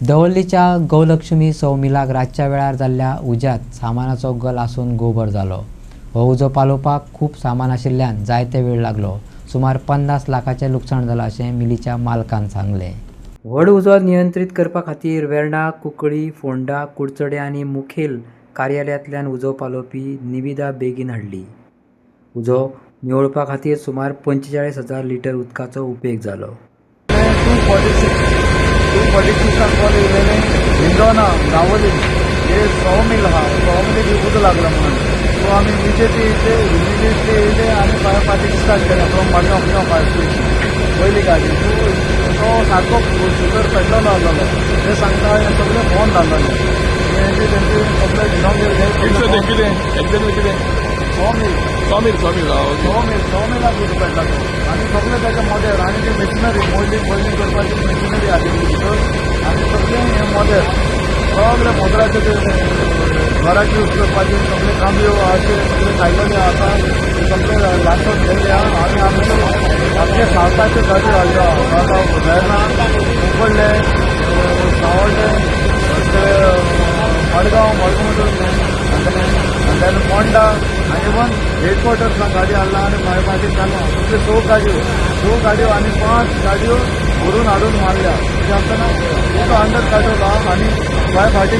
दवल्लीच्या गौलक्ष्मी सौमिलाक रातच्या वेळार जाल्ल्या उज्यात सामानाचो गल आसून गोबर जालो। हो उजो पालोवपाक खूप सामान आशिल्ल्यान जायते वेळ लागलो। सुमार 50 लाखाचें लुकसाण जालां अशें मिलीच्या मालकान सांगलें। व्हड उजो नियंत्रीत करपा खातीर वेर्णा, कुंकळी, फोंडा, कुडचडे आनी मुखेल कार्यालयांतल्यान उजो पालोवपी निविदा बेगीन हाडली। उजो निवळपा खातीर सुमार 45,000 लिटर उदकाचो उपेग जालो। 246 कॉल येयलेले हिंदोना गावोली हे सौमिल आहा सौमिलीक उदक लागला म्हणून सो आमी इमिजिएटली येयले आनी फायर फायटींग स्टार्ट केलें फ्रॉम मडगांव फायर स्टेशन पयली गाडी तो सारको शुगर पेट्रोल आसलो ते सांगता हे सगळे फोन जाल्ले तेंचे सगळे घेवन गेले सौमिलाक उदक पेटला आनी सगळे त्याच्या मॉडेल आनी ते मशिनरी मोल्डिंग करपाची मशिनरी आशिल्ली भितर आनी सगळे हे मॉडेल सगळे मोटराचे ते घराक यूज करपाचे सगळे कांब्यो अशे सगळे सायकली आसा सगळे लागून गेले आनी आमचे आमचे सावताचे गाडी हाडल्यो वेर्णा कुंकळ्ळे सावड्डे मडगांव आनी फोंडा आनी इवन हेडक्वॉर्टर्सांक गाडी हाडला आनी फायर फायटींग जालो सगळे 2 गाडयो आनी 5 गाडयो व्हरून हाडून मारल्या म्हणजे आमकां उदक अंडर काडून आनी फायर फायटींग